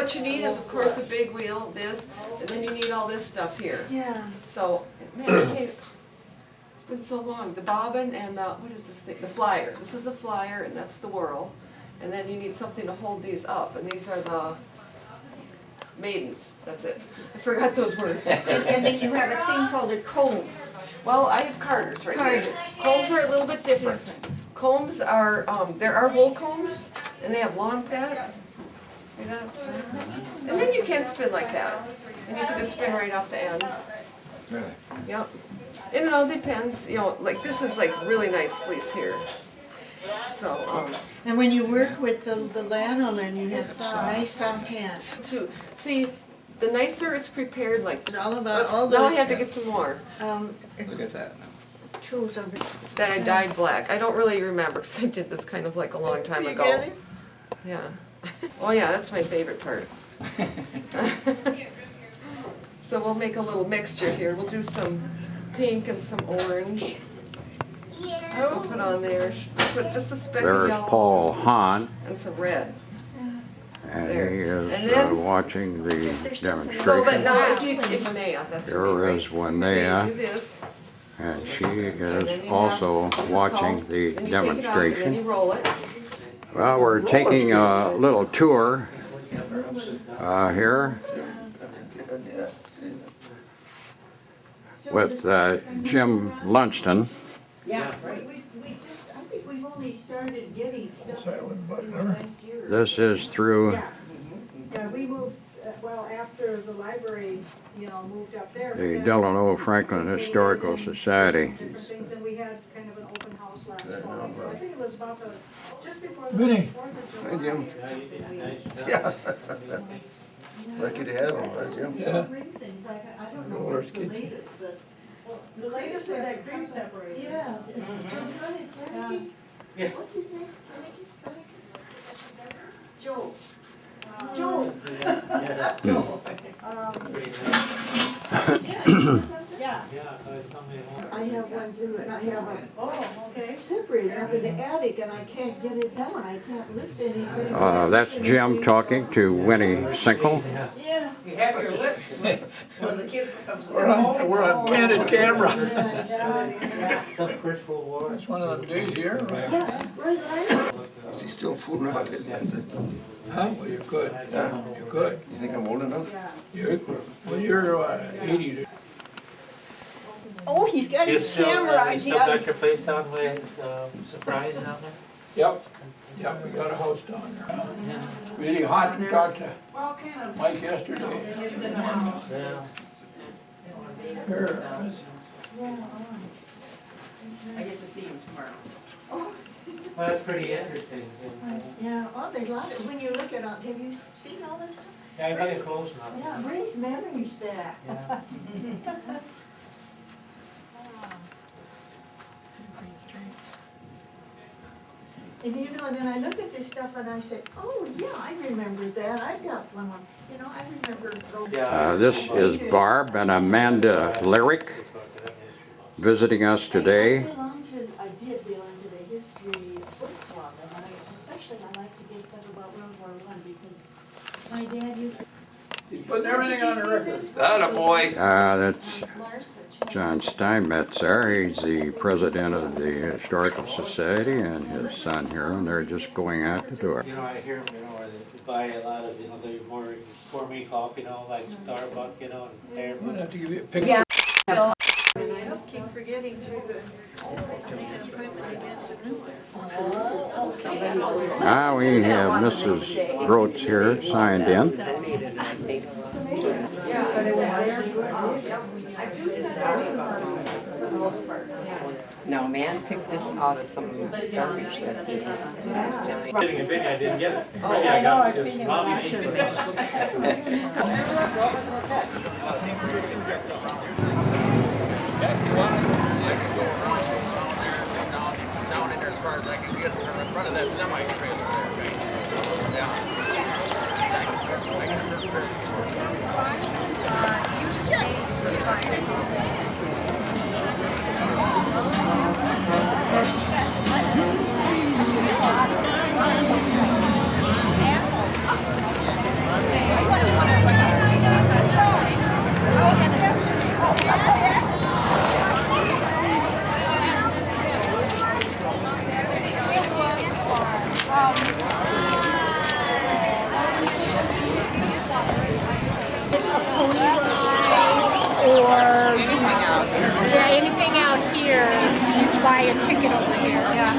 what you need is, of course, a big wheel, this, and then you need all this stuff here. Yeah. So, man, it's been so long. The bobbin and the, what is this thing? The flyer. This is the flyer, and that's the whirl. And then you need something to hold these up, and these are the maidens. That's it. I forgot those words. And then you have a thing called a comb. Well, I have carders right here. Combs are a little bit different. Combs are, there are wool combs, and they have long that. See that? And then you can spin like that. And you can just spin right off the end. Really? Yep. And it all depends, you know, like this is like really nice fleece here. So, And when you work with the lanolin, you have nice soft hands. to see, the nicer it's prepared, like, It's all about oops, all now I those have to get some more. Look at that. tools of it. That I dyed black. I don't really remember because I did this kind of like a long time You ago. get it? Yeah. Oh yeah, that's my favorite part. So we'll make a little mixture here. We'll do some pink and some orange. We'll put on there, put just a speck of There's yellow Paul Hahn, and some red. and he There. is And then- watching the So, but demonstration. now if Maya, that's her name, Here right? is So you Linnea, do this, and she and then is you also have, this is watching called, the then you take it out, and then demonstration. you roll it. Well, we're taking a little tour here with Jim Lunston. Yeah, right. We just, I think we've only started getting stuff in the last year. This is through Yeah, we moved, well, after the library, you know, moved up there. the Delano Franklin Historical Society. Different things, and we had kind of an open house last fall, so I think it was about the, just before the Vinny. 4th of July. Hi, Jim. Yeah. Lucky to have him, huh, Jim? Yeah. Things like, I don't know No what's worse the kids. latest, but. The latest is that cream separator. Yeah. What's his name? Joe. Joe. Yeah. I have one too, and I have a Oh, okay. separator up in the attic, and I can't get it down. I can't lift anything. That's Jim talking to Winnie Sinkle. Yeah. You have your list when the kids come. We're on candid camera. First World War. It's one of them days here, right? Yeah, right. Is he still fooling around? Huh? Well, you could. You could. You think I'm old enough? Well, you're 80. Oh, he's got his camera You still got again. your place down with, Surprise down there? Yep. Yep, we got a house down there. Really hot to talk to Mike yesterday. Yeah. Here. I get to see him tomorrow. Well, that's pretty interesting. Yeah, oh, there's a lot of, when you look at, have you seen all this stuff? Yeah, I got it close enough. Yeah, it brings memories back. Yeah. And you know, and then I look at this stuff and I say, oh, yeah, I remember that. I've got one, you know, I remember. Yeah. This is Barb and Amanda Lyric visiting us today. I did belong to the history book club, and especially I like to get stuff about World War I because my dad used to. He's putting everything on the record. Attaboy. That's John Steinmetz there. He's the president of the Historical Society, and his son here, and they're just going out the door. You know, I hear, you know, where they buy a lot of, you know, the more gourmet coffee, you know, like Starbucks, you know, and I'm Pear. gonna have to give you a picture. Yeah. And I don't keep forgetting to, make an appointment against the new ones. Now we have Mrs. Groats here signed in. Yeah, but I do send out for the most part. No, man picked this out of some garbage that he was telling me. Getting a video, I didn't get it. Oh, I know, I've seen Down in there as far as I can get in front of that semi-trailer there, right? Yeah. Apple. I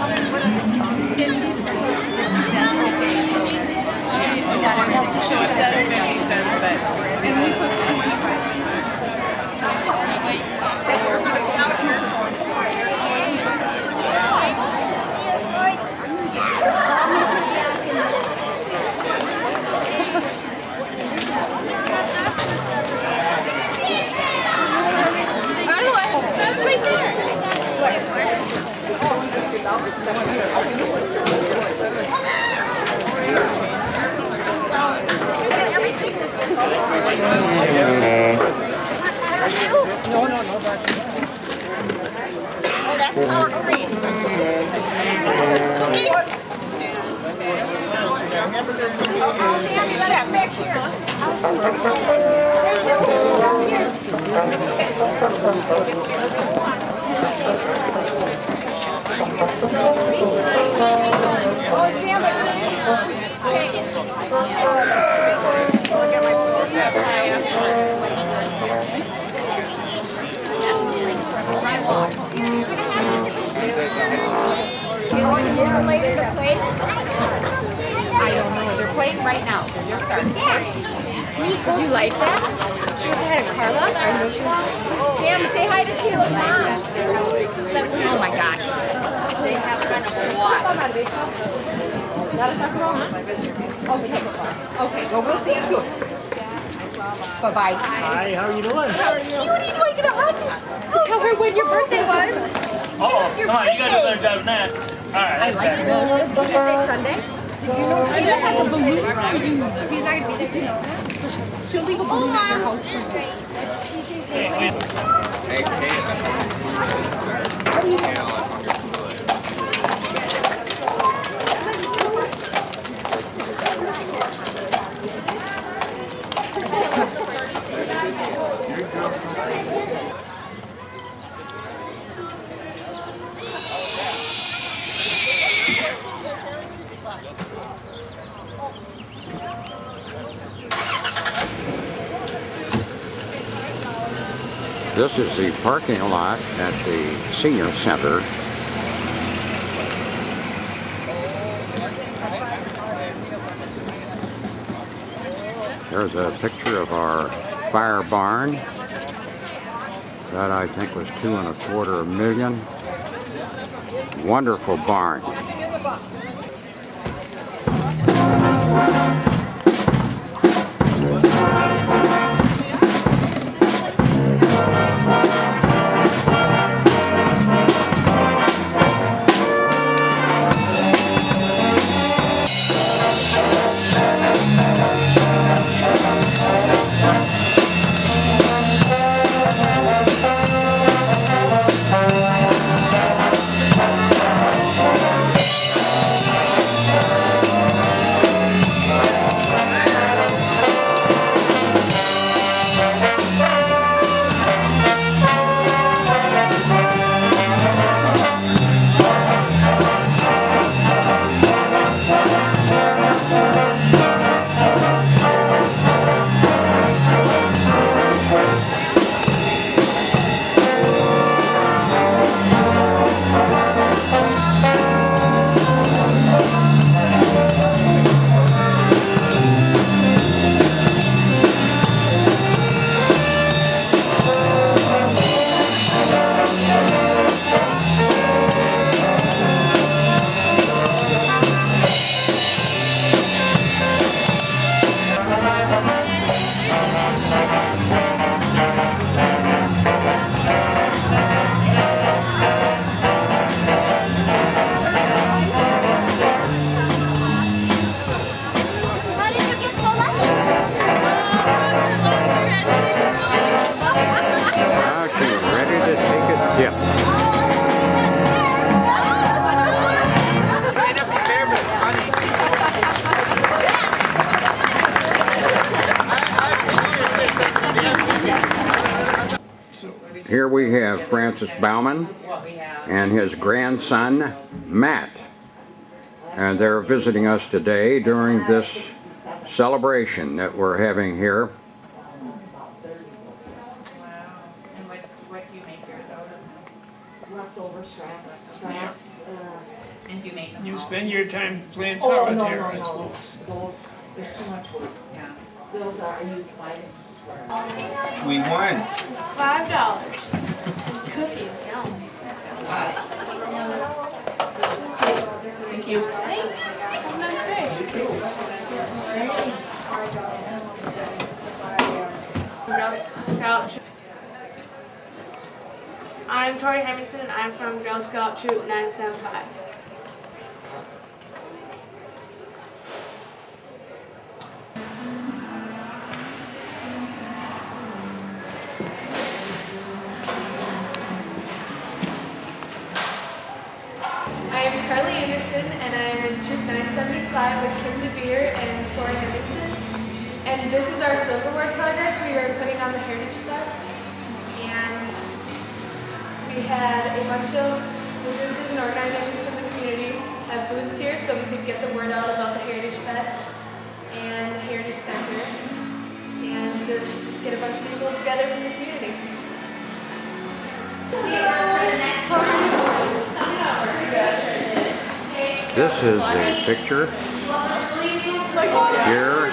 don't know. They're playing right now. They're just starting. Did you like that? She was ahead of Carla. I know she was. Sam, say hi to Keila. Oh my gosh. They have kind of what? Okay. Okay. Well, we'll see you soon. Bye-bye. Hi, how are you doing? Cutie, do I get a hug? So tell her when your birthday was. Oh, come on, you gotta do a better job than that. Alright. I like this. Did you say Sunday? Did you know Sheila has a balloon? He's not gonna be there today. She'll leave a balloon at your house. Hey, wait. This is the parking lot at the senior center. There's a picture of our fire barn. That I think was $2.25 million. Wonderful barn. Here we have Francis Bauman and his grandson, Matt. And they're visiting us today during this celebration that we're having here. Wow. And what do you make yours out of? Rough over straps, spend your time playing Oh, solitaire, I no. suppose. Those, there's too much work, yeah. Those are, I use five. We won. It's $5. Cookies, no. Thank you. Thanks. Have a nice day. Girl Scout Troop. I'm Tori Hermanson and I'm from Girl Scout Troop 975. I am Carly Anderson and I am in Troop 975 with Kim DeBeer and Tori Hermanson. And this is our silverware project. We are putting on the Heritage Fest. And we had a bunch of businesses and organizations from the community have booths here so we could get the word out about the Heritage Fest and the Heritage Center and just get a bunch of people together from the community. This is a picture here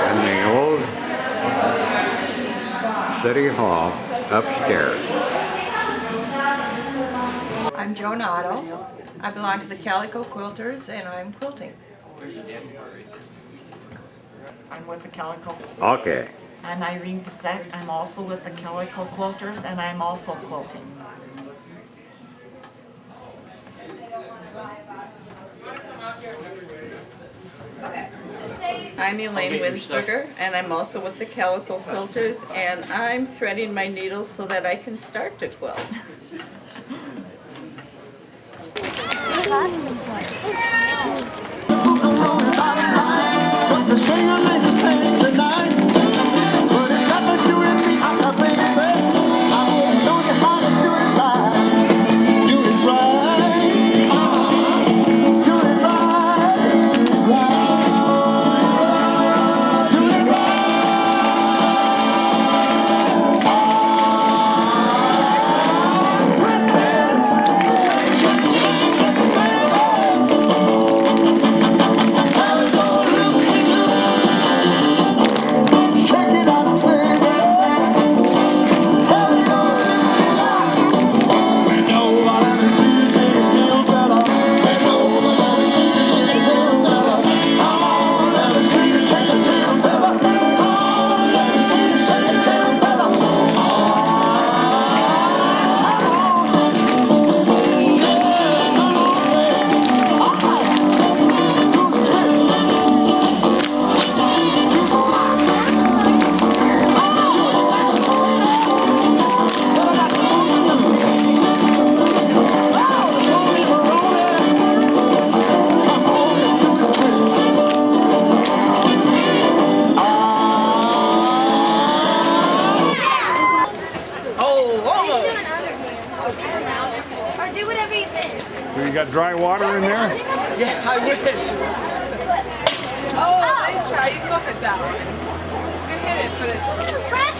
in the old City Hall upstairs. I'm Joan Otto. I belong to the Calico Quilters and I'm quilting. I'm with the Calico. Okay. I'm Irene Bissett. I'm also with the Calico Quilters and I'm also quilting. I'm Elaine Winsberger, and I'm also with the Calico Quilters, and I'm threading my needles so that I can start to quilt. So you got dry water in there? Yeah, I wish. Oh, nice try. You can go for that one. You hit it, put it. Press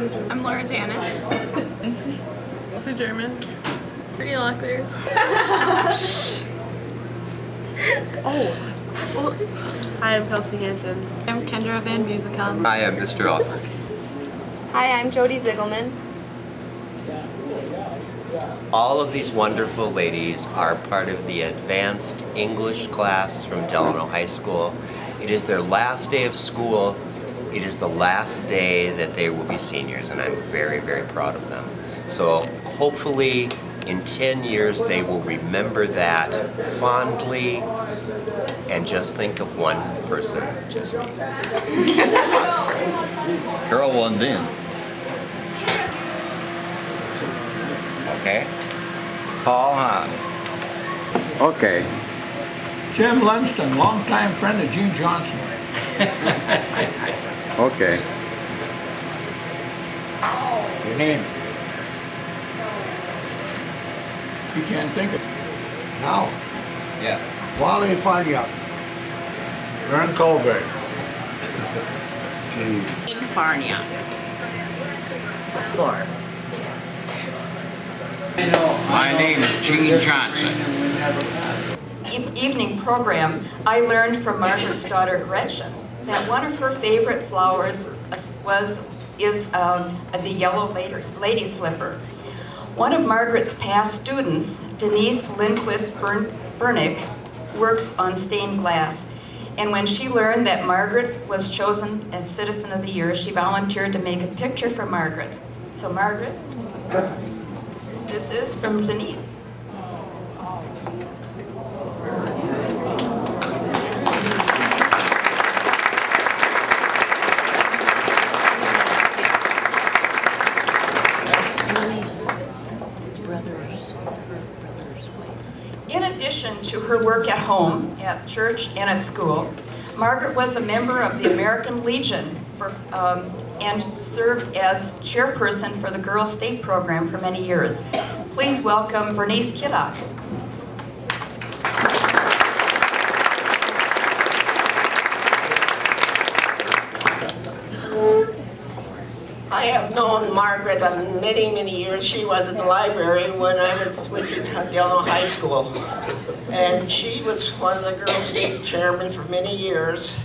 I'm Laura Janice. Also German. Pretty lucky. Hi, I'm Kelsey Hanton. I'm Kendra Van Busekam. Hi, I'm Mr. Alford. Hi, I'm Jody Ziegelman. All of these wonderful ladies are part of the advanced English class from Delano High School. It is their last day of school. It is the last day that they will be seniors, and I'm very, very proud of them. So hopefully in 10 years they will remember that fondly and just think of one person, just me. Carol Lundin. Okay. Paul Hahn. Okay. Jim Lunston, longtime friend of Gene Johnson. Okay. Your name? You can't think of it. Now, Yeah. Wally Farniak. Vern Colbert. Gee. In Farniak. Laura. My name is Gene Johnson. Evening program, I learned from Margaret's daughter Gretchen that one of her favorite flowers is the yellow lady slipper. One of Margaret's past students, Denise Lindquist Bernick, works on stained glass. And when she learned that Margaret was chosen as Citizen of the Year, she volunteered to make a picture for Margaret. So Margaret, this is from Denise. In addition to her work at home, at church, and at school, Margaret was a member of the American Legion and served as chairperson for the Girls State Program for many years. Please welcome Bernice Kiddock. I have known Margaret many, many years. She was in the library when I was with Delano High School. And she was one of the Girls State Chairmen for many years.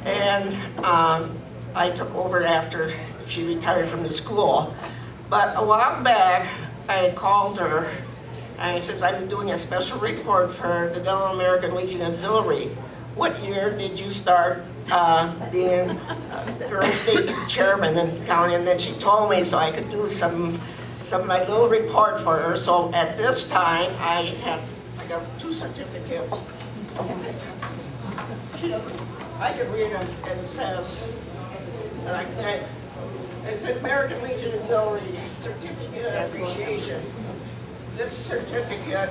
And I took over after she retired from the school. But a while back, I called her and I said, I've been doing a special report for the Delano American Legion Auxiliary. What year did you start being Girls State Chairman in the county? And then she told me so I could do some my little report for her. So at this time, I got 2 certificates. I can read them, and it says, it says American Legion Auxiliary Certificate of Appreciation. This certificate,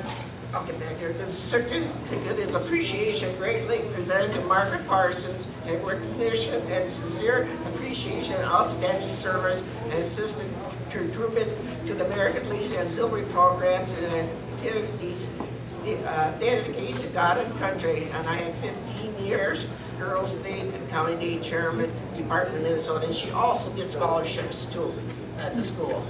I'll get back here, this certificate is appreciation greatly presented to Margaret Parsons in recognition and sincere appreciation and outstanding service and assistant contributed to the American Legion Auxiliary programs and activities dedicated to God and country. And I had 15 years Girls State and County Day Chairman, Department of Minnesota, and she also did scholarships too at the school.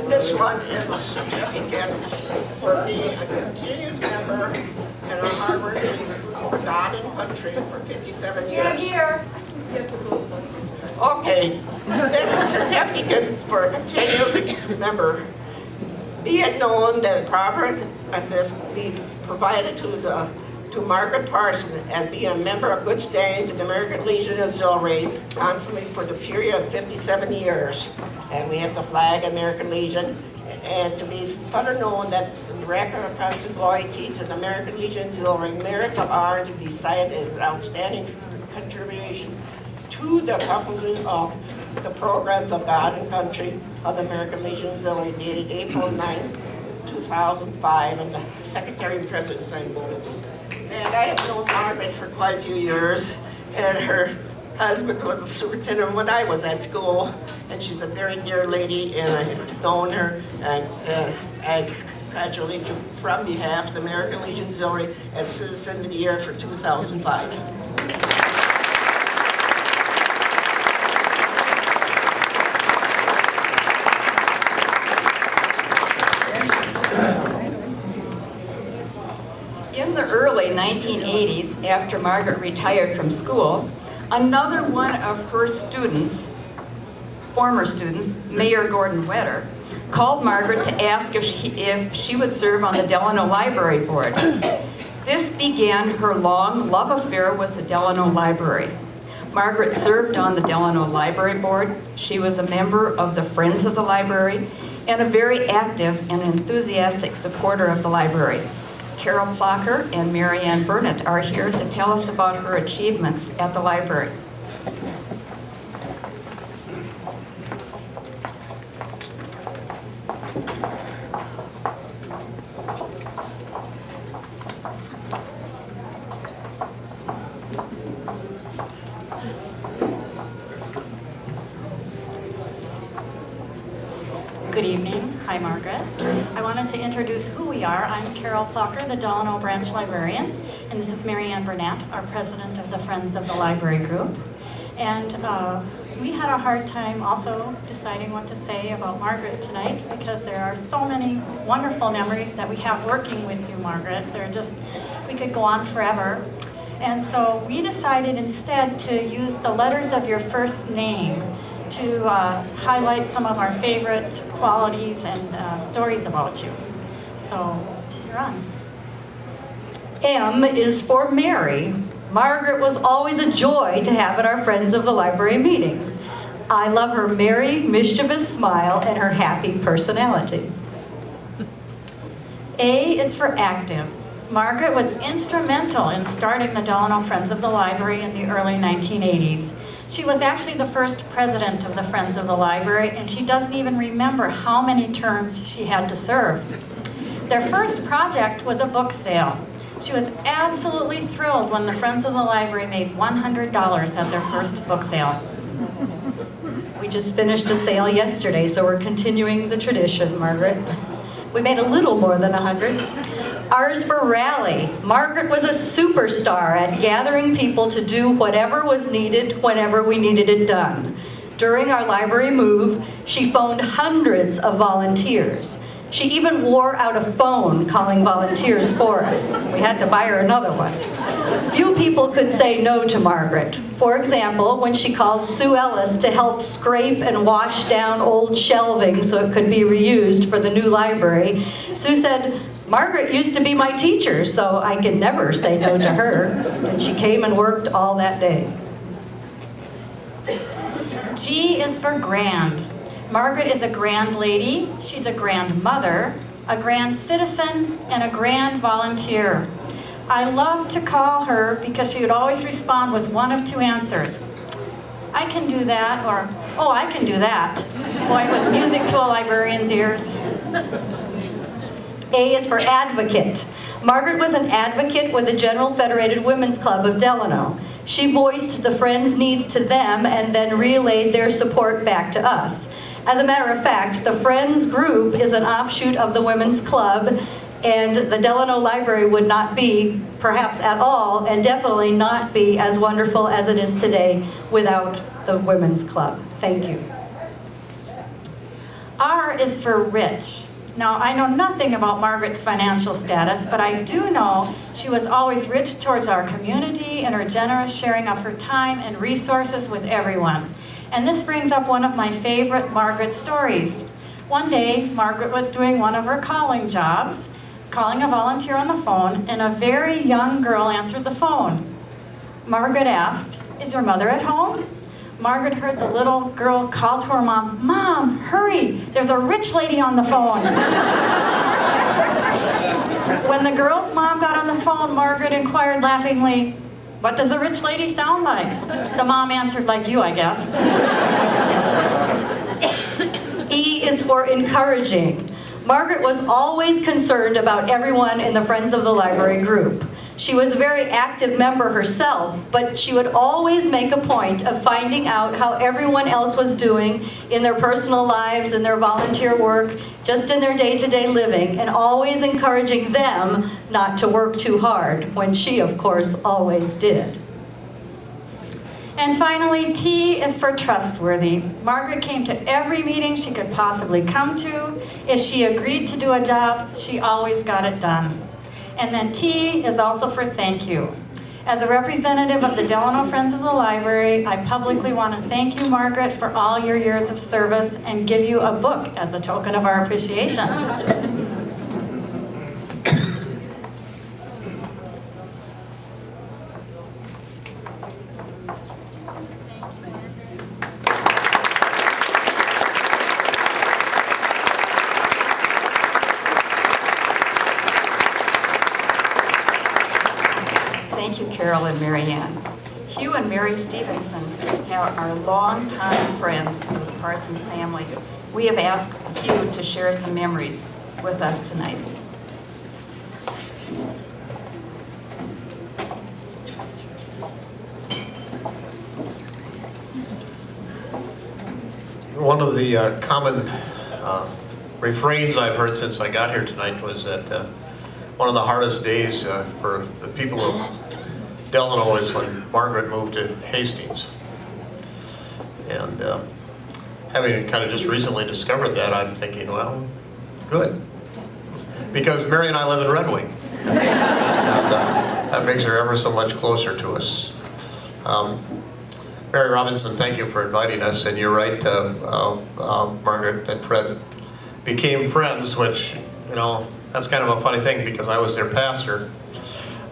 This one is a certificate for being a continuous member in our Harvard for God and country for 57 years. Here. Okay, this certificate for a continuous member, be it known that proper assist be provided to Margaret Parsons as being a member of good standing to the American Legion Auxiliary constantly for the period of 57 years. And we have the flag American Legion. And to be further known that the record of constant loyalty to the American Legion Auxiliary merits of honor to be cited as an outstanding contribution to the accomplishment of the programs of God and country of the American Legion Auxiliary dated April 9, 2005, and the Secretary and President signed both of these. And I have known Margaret for quite a few years, and her husband was a superintendent when I was at school, and she's a very dear lady, and I have known her and congratulate you from behalf of the American Legion Auxiliary as Citizen of the Year for 2005. In the early 1980s, after Margaret retired from school, another one of her students, former students, Mayor Gordon Wetter, called Margaret to ask if she would serve on the Delano Library Board. This began her long love affair with the Delano Library. Margaret served on the Delano Library Board. She was a member of the Friends of the Library and a very active and enthusiastic supporter of the library. Carol Plocker and Marianne Burnett are here to tell us about her achievements at the library. Good evening. Hi, Margaret. I wanted to introduce who we are. I'm Carol Plocker, the Delano Branch Librarian, and this is Marianne Burnett, our president of the Friends of the Library Group. And we had a hard time also deciding what to say about Margaret tonight because there are so many wonderful memories that we have working with you, Margaret. We could go on forever. And so we decided instead to use the letters of your first name to highlight some of our favorite qualities and stories about you. So, you're on. M is for Mary. Margaret was always a joy to have at our Friends of the Library meetings. I love her merry, mischievous smile and her happy personality. A is for active. Margaret was instrumental in starting the Delano Friends of the Library in the early 1980s. She was actually the first president of the Friends of the Library, and she doesn't even remember how many terms she had to serve. Their first project was a book sale. She was absolutely thrilled when the Friends of the Library made $100 at their first book sale. We just finished a sale yesterday, so we're continuing the tradition, Margaret. We made a little more than 100. R is for rally. Margaret was a superstar at gathering people to do whatever was needed whenever we needed it done. During our library move, she phoned hundreds of volunteers. She even wore out a phone calling volunteers for us. We had to buy her another one. Few people could say no to Margaret. For example, when she called Sue Ellis to help scrape and wash down old shelving so it could be reused for the new library, Sue said, "Margaret used to be my teacher, so I could never say no to her." And she came and worked all that day. G is for grand. Margaret is a grand lady, she's a grandmother, a grand citizen, and a grand volunteer. I love to call her because she would always respond with one of two answers. "I can do that," or "Oh, I can do that." Boy, it was music to a librarian's ears. A is for advocate. Margaret was an advocate with the General Federated Women's Club of Delano. She voiced the Friends' needs to them and then relayed their support back to us. As a matter of fact, the Friends group is an offshoot of the Women's Club, and the Delano Library would not be, perhaps at all, and definitely not be as wonderful as it is today without the Women's Club. Thank you. R is for rich. Now, I know nothing about Margaret's financial status, but I do know she was always rich towards our community and her generous sharing of her time and resources with everyone. And this brings up one of my favorite Margaret stories. One day, Margaret was doing one of her calling jobs, calling a volunteer on the phone, and a very young girl answered the phone. Margaret asked, "Is your mother at home?" Margaret heard the little girl call to her mom, "Mom, hurry, there's a rich lady on the phone." When the girl's mom got on the phone, Margaret inquired laughingly, "What does the rich lady sound like?" The mom answered, "Like you, I guess." E is for encouraging. Margaret was always concerned about everyone in the Friends of the Library group. She was a very active member herself, but she would always make a point of finding out how everyone else was doing in their personal lives, in their volunteer work, just in their day-to-day living, and always encouraging them not to work too hard, when she, of course, always did. And finally, T is for trustworthy. Margaret came to every meeting she could possibly come to. If she agreed to do a job, she always got it done. And then T is also for thank you. As a representative of the Delano Friends of the Library, I publicly want to thank you, Margaret, for all your years of service and give you a book as a token of our appreciation. Thank you, Carol and Mary Ann. Hugh and Mary Stevenson are longtime friends of the Parsons family. We have asked Hugh to share some memories with us tonight. One of the common refrains I've heard since I got here tonight was that one of the hardest days for the people of Delano is when Margaret moved to Hastings. And having kind of just recently discovered that, I'm thinking, well, good. Because Mary and I live in Red Wing. And that makes her ever so much closer to us. Mary Robinson, thank you for inviting us. And you're right, Margaret and Fred became friends, which, you know, that's kind of a funny thing because I was their pastor.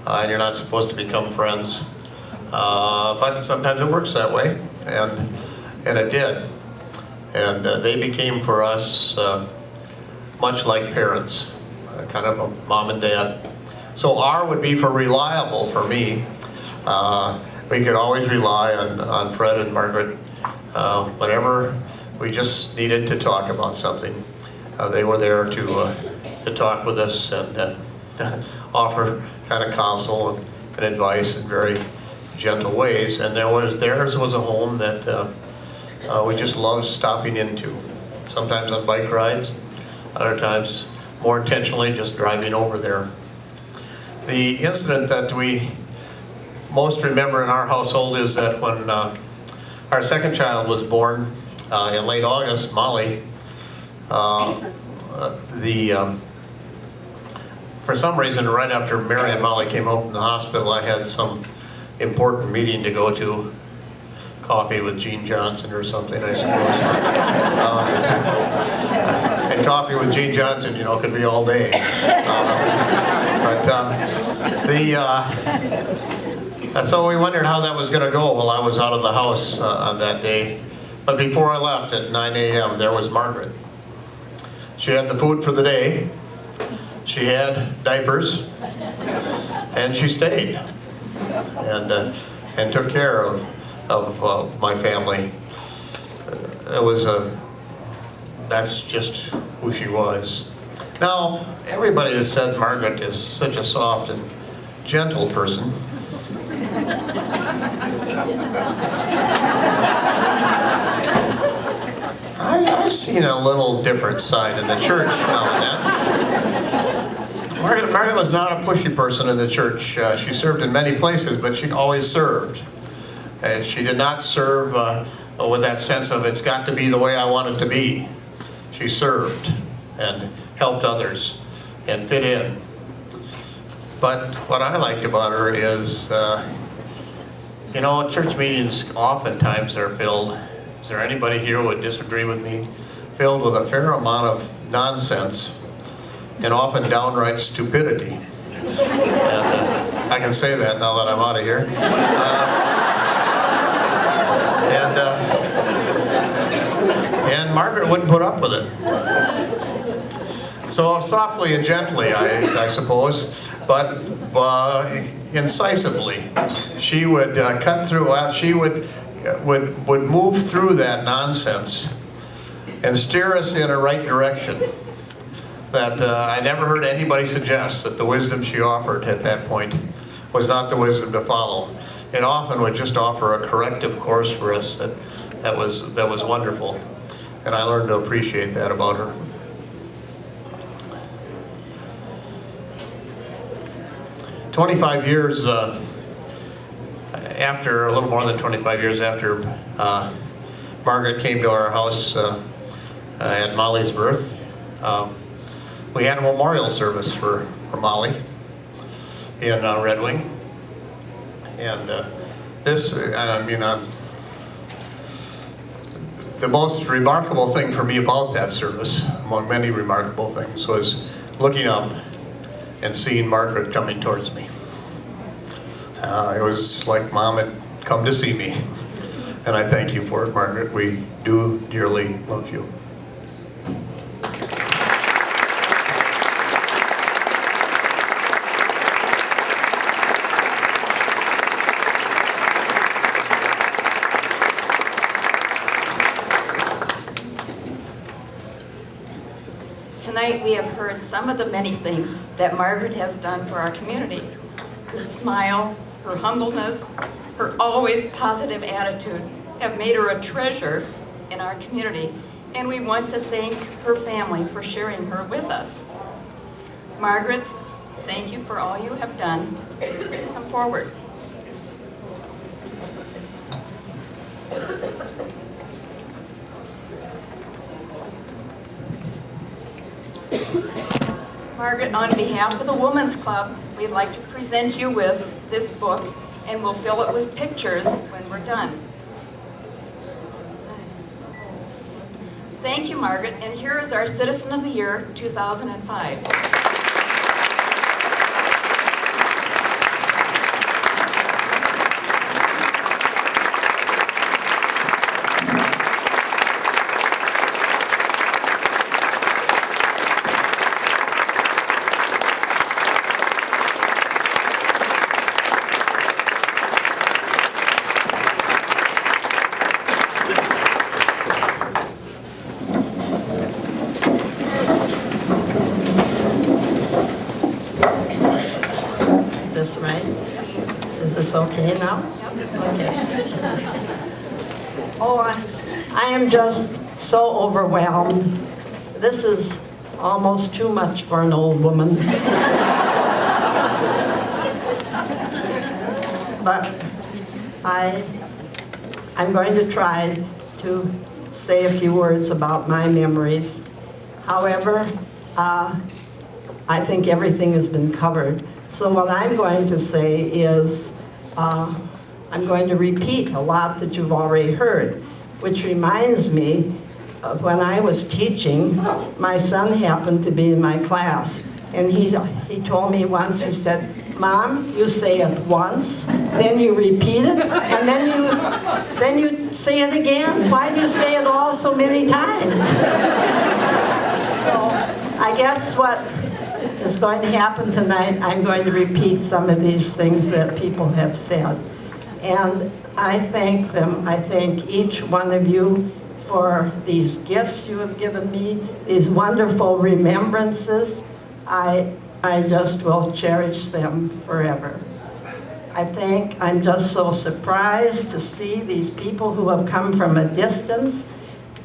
And you're not supposed to become friends. But sometimes it works that way, and it did. And they became for us much like parents, kind of a mom and dad. So R would be for reliable for me. We could always rely on Fred and Margaret whenever we just needed to talk about something. They were there to talk with us and offer kind of counsel and advice in very gentle ways. And theirs was a home that we just loved stopping into. Sometimes on bike rides, other times more intentionally just driving over there. The incident that we most remember in our household is that when our second child was born in late August, Molly, for some reason, right after Mary and Molly came home from the hospital, I had some important meeting to go to. Coffee with Gene Johnson or something, I suppose. And coffee with Gene Johnson, you know, could be all day. So we wondered how that was going to go while I was out of the house on that day. But before I left at 9 a.m., there was Margaret. She had the food for the day. She had diapers, and she stayed, and took care of my family. That's just who she was. Now, everybody has said Margaret is such a soft and gentle person. I've seen a little different side in the church now and then. Margaret was not a pushy person in the church. She served in many places, but she always served. And she did not serve with that sense of it's got to be the way I want it to be. She served and helped others and fit in. But what I liked about her is, you know, church meetings oftentimes are filled, is there anybody here who would disagree with me, filled with a fair amount of nonsense and often downright stupidity. And I can say that now that I'm out of here. And Margaret wouldn't put up with it. So softly and gently, I suppose, but incisively, she would cut through. She would move through that nonsense and steer us in a right direction. That I never heard anybody suggest that the wisdom she offered at that point was not the wisdom to follow. It often would just offer a corrective course for us that was wonderful. And I learned to appreciate that about her. A little more than 25 years after Margaret came to our house at Molly's birth, we had a memorial service for Molly in Red Wing. And the most remarkable thing for me about that service, among many remarkable things, was looking up and seeing Margaret coming towards me. It was like Mom had come to see me. And I thank you for it, Margaret. We do dearly love you. Tonight we have heard some of the many things that Margaret has done for our community. Her smile, her humbleness, her always positive attitude have made her a treasure in our community, and we want to thank her family for sharing her with us. Margaret, thank you for all you have done. Please come forward. Margaret, on behalf of the Women's Club, we'd like to present you with this book, and we'll fill it with pictures when we're done. Thank you, Margaret, and here is our Citizen of the Year 2005. Okay now? Okay. Oh, I am just so overwhelmed. This is almost too much for an old woman. But I'm going to try to say a few words about my memories. However, I think everything has been covered. So what I'm going to say is I'm going to repeat a lot that you've already heard, which reminds me of when I was teaching. My son happened to be in my class, and he told me once, he said, "Mom, you say it once, then you repeat it, and then you say it again. Why do you say it all so many times?" So I guess what is going to happen tonight, I'm going to repeat some of these things that people have said. And I thank them. I thank each one of you for these gifts you have given me, these wonderful remembrances. I just will cherish them forever. I'm just so surprised to see these people who have come from a distance.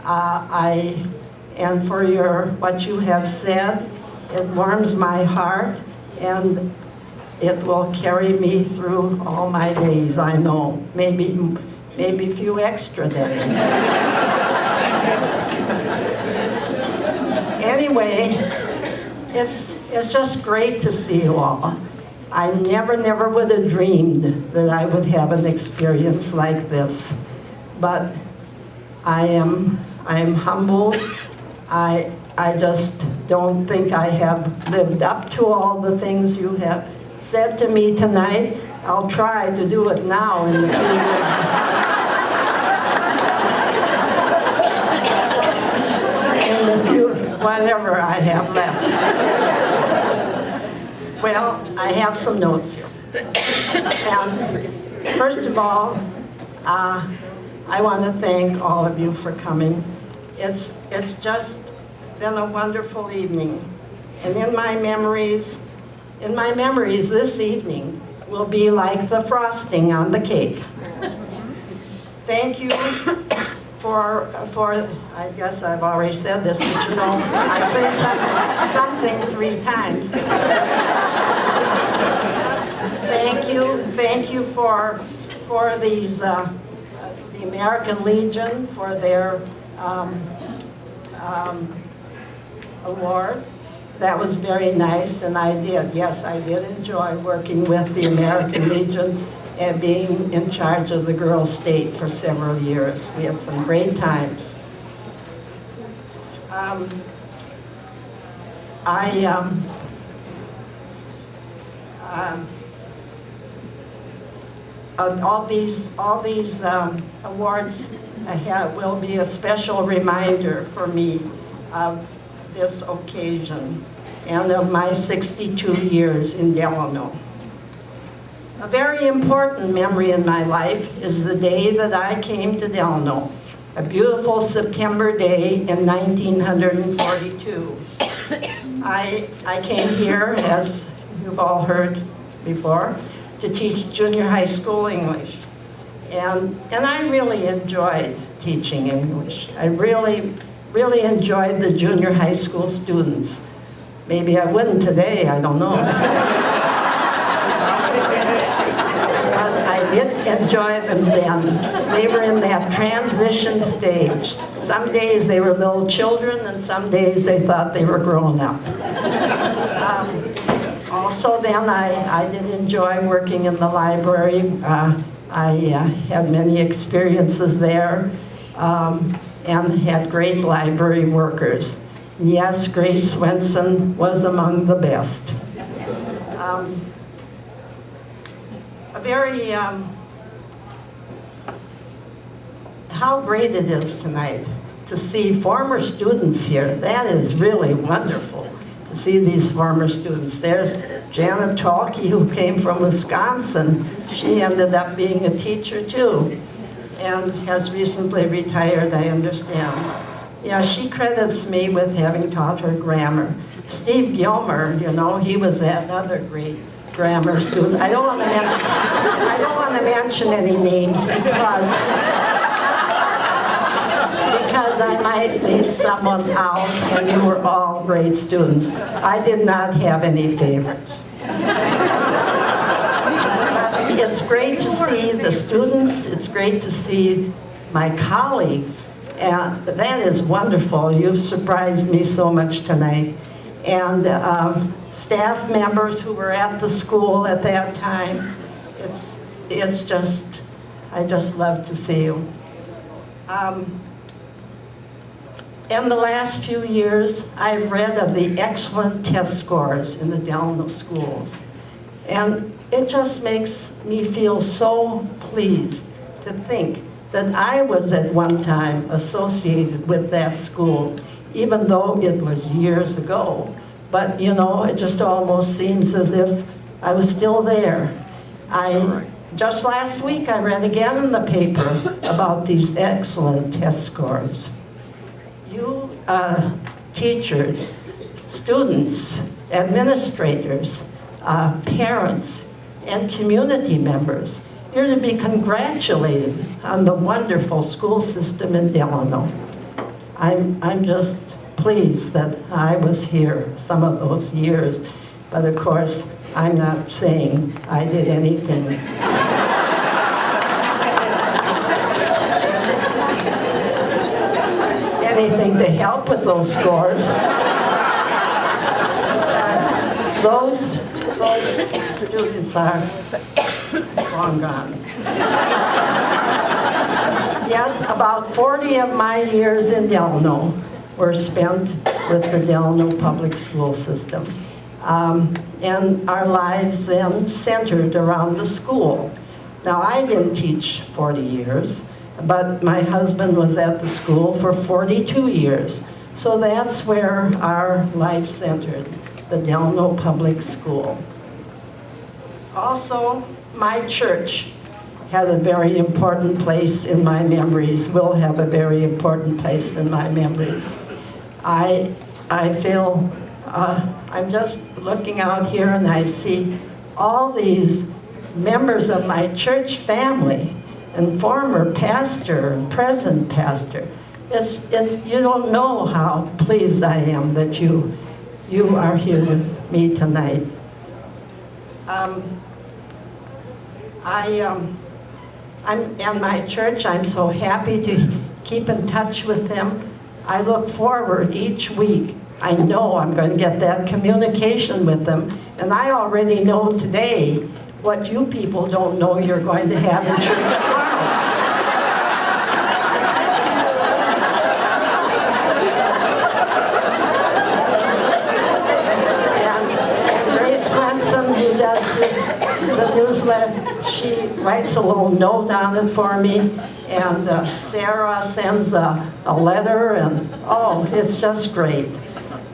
And for what you have said, it warms my heart, and it will carry me through all my days, I know. Maybe a few extra days. Anyway, it's just great to see you all. I never would have dreamed that I would have an experience like this. But I am humbled. I just don't think I have lived up to all the things you have said to me tonight. I'll try to do it now in the future. Whatever I have left. Well, I have some notes here. And first of all, I want to thank all of you for coming. It's just been a wonderful evening. And in my memories this evening will be like the frosting on the cake. Thank you for, I guess I've already said this, but you know, I say something 3 times. Thank you for these, the American Legion for their award. That was very nice, and I did enjoy working with the American Legion and being in charge of the Girls State for several years. We had some great times. All these awards will be a special reminder for me of this occasion and of my 62 years in Delano. A very important memory in my life is the day that I came to Delano, a beautiful September day in 1942. I came here, as you've all heard before, to teach junior high school English. And I really enjoyed teaching English. I really enjoyed the junior high school students. Maybe I wouldn't today, I don't know. But I did enjoy them then. They were in that transition stage. Some days they were little children, and some days they thought they were grown up. Also then, I did enjoy working in the library. I had many experiences there and had great library workers. Yes, Grace Swenson was among the best. How great it is tonight to see former students here. That is really wonderful to see these former students. There's Janet Talkey, who came from Wisconsin. She ended up being a teacher too, and has recently retired, I understand. Yeah, she credits me with having taught her grammar. Steve Gilmer, you know, he was another great grammar student. I don't want to mention any names because I might leave someone out, and you were all great students. I did not have any favorites. It's great to see the students. It's great to see my colleagues. And that is wonderful. You've surprised me so much tonight. And staff members who were at the school at that time. It's just, I just love to see you. In the last few years, I've read of the excellent test scores in the Delano schools. And it just makes me feel so pleased to think that I was at one time associated with that school, even though it was years ago. But you know, it just almost seems as if I was still there. Just last week, I read again in the paper about these excellent test scores. You teachers, students, administrators, parents, and community members, you're to be congratulated on the wonderful school system in Delano. I'm just pleased that I was here some of those years, but of course, I'm not saying I did anything. Anything to help with those scores. Those students are long gone. Yes, about 40 of my years in Delano were spent with the Delano public school system. And our lives then centered around the school. Now, I didn't teach 40 years, but my husband was at the school for 42 years. So that's where our life centered, the Delano Public School. Also, my church had a very important place in my memories, will have a very important place in my memories. I feel, I'm just looking out here and I see all these members of my church family and former pastor and present pastor. You don't know how pleased I am that you are here with me tonight. And my church, I'm so happy to keep in touch with them. I look forward each week. I know I'm going to get that communication with them, and I already know today what you people don't know you're going to have in church tomorrow. And Grace Swenson, who does the newsletter, she writes a little note on it for me, and Sarah sends a letter, and oh, it's just great.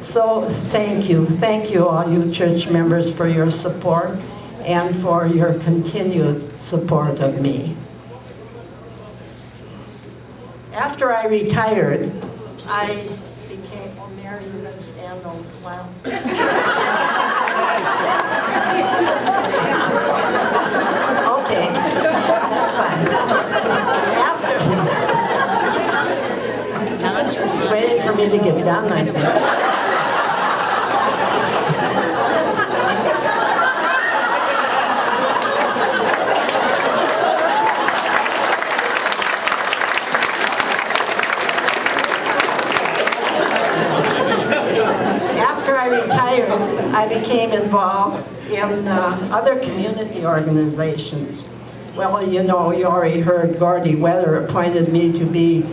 So thank you all you church members for your support and for your continued support of me. After I retired, I became, oh Mary, you're going to stand on this while. Okay, that's fine. After, waiting for me to get done, I think. I became involved in other community organizations. Well, you know, you already heard Gordy Weather appointed me to be be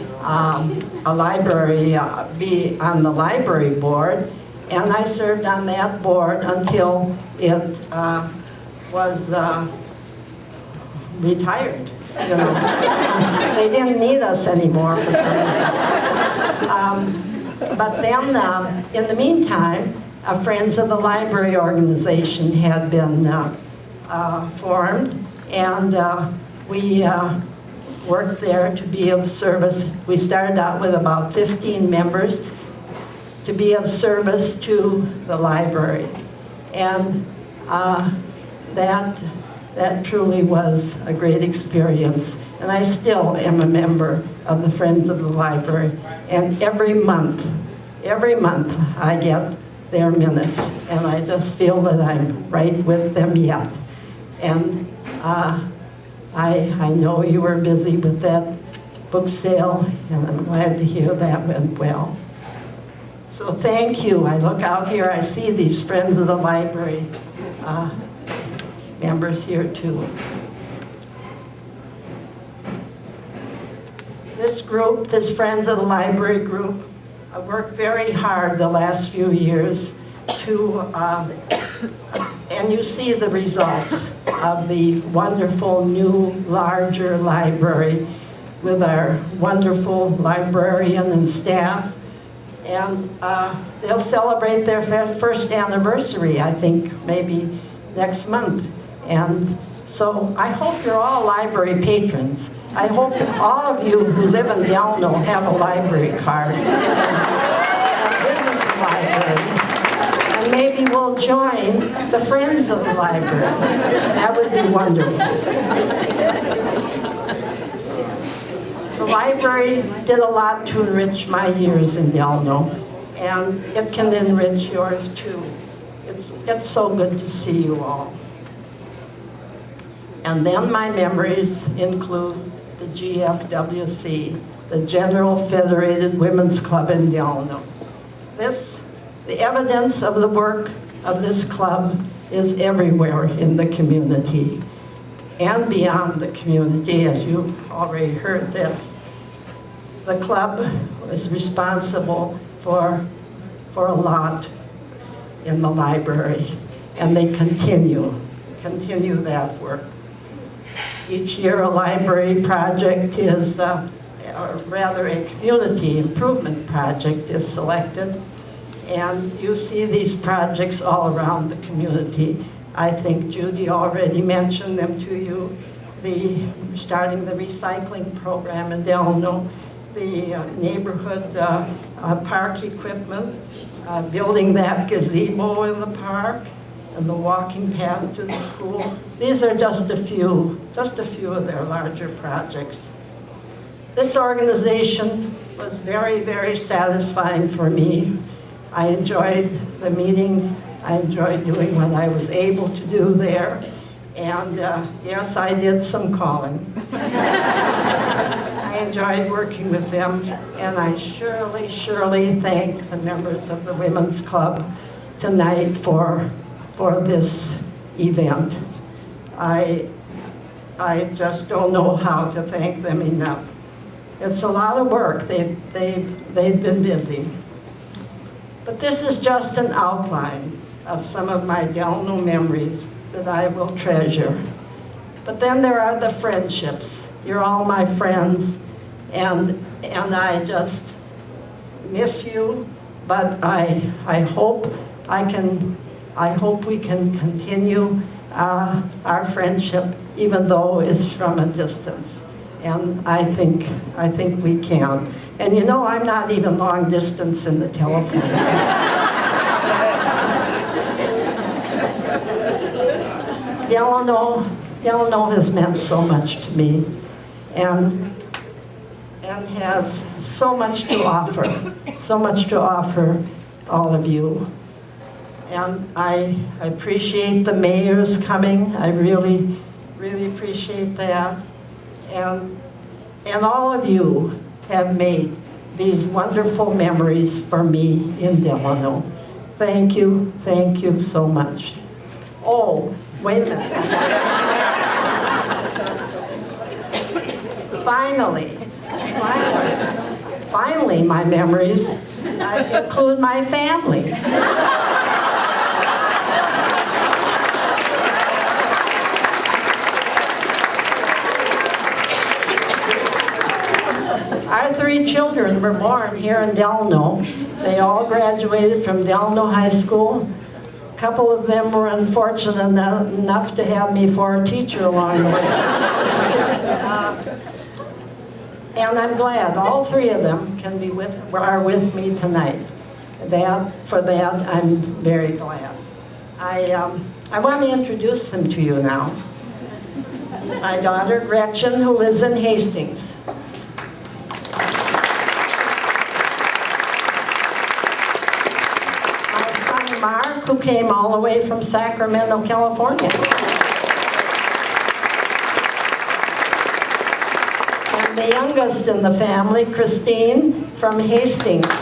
on the library board, and I served on that board until it was retired. You know, they didn't need us anymore for some reason. But then, in the meantime, a Friends of the Library organization had been formed, and we worked there to be of service. We started out with about 15 members to be of service to the library. And that truly was a great experience. And I still am a member of the Friends of the Library. And every month I get their minutes, and I just feel that I'm right with them yet. And I know you were busy with that book sale, and I'm glad to hear that went well. So thank you. I look out here, I see these Friends of the Library members here too. This group, this Friends of the Library group, I worked very hard the last few years to, and you see the results of the wonderful new, larger library with our wonderful librarian and staff. And they'll celebrate their first anniversary, I think, maybe next month. And so I hope you're all library patrons. I hope all of you who live in Delano have a library card and visit the library. And maybe we'll join the Friends of the Library. That would be wonderful. The library did a lot to enrich my years in Delano, and it can enrich yours too. It's so good to see you all. And then my memories include the GFWC, the General Federated Women's Club in Delano. The evidence of the work of this club is everywhere in the community and beyond the community, as you've already heard this. The club was responsible for a lot in the library, and they continue that work. Each year a library project is, or rather a community improvement project is selected, and you see these projects all around the community. I think Judy already mentioned them to you. Starting the recycling program in Delano, the neighborhood park equipment, building that gazebo in the park, and the walking path to the school. These are just a few of their larger projects. This organization was very, very satisfying for me. I enjoyed the meetings. I enjoyed doing what I was able to do there. And yes, I did some calling. I enjoyed working with them, and I surely thank the members of the Women's Club tonight for this event. I just don't know how to thank them enough. It's a lot of work. They've been busy. But this is just an outline of some of my Delano memories that I will treasure. But then there are the friendships. You're all my friends, and I just miss you. But I hope we can continue our friendship, even though it's from a distance. And I think we can. And you know, I'm not even long distance in the telephone. Delano has meant so much to me, and has so much to offer all of you. And I appreciate the mayors coming. I really, really appreciate that. And all of you have made these wonderful memories for me in Delano. Thank you so much. Oh, wait a minute. Finally, my memories include my family. Our 3 children were born here in Delano. They all graduated from Delano High School. A couple of them were unfortunate enough to have me for a teacher along the way. And I'm glad all 3 of them are with me tonight. For that, I'm very glad. I want to introduce them to you now. My daughter Gretchen, who lives in Hastings. Mark, who came all the way from Sacramento, California. And the youngest in the family, Christine, from Hastings. And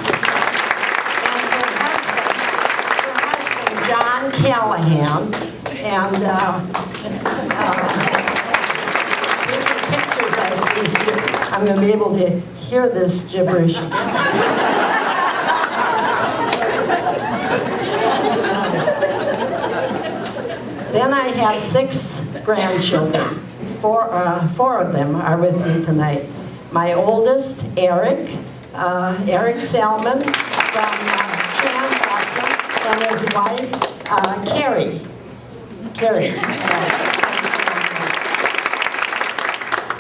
her husband, John Callahan. And here's the pictures I see. I'm going to be able to hear this gibberish again. Then I have 6 grandchildren. 4 of them are with me tonight. My oldest, Eric Salmon from Chanhassen, and his wife, Carrie.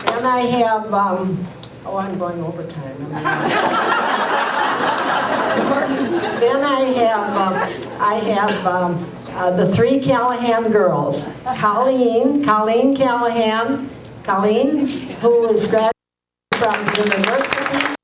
Then I have, I'm going over time. Then I have the 3 Callahan girls. Colleen Callahan, who is graduating from the university.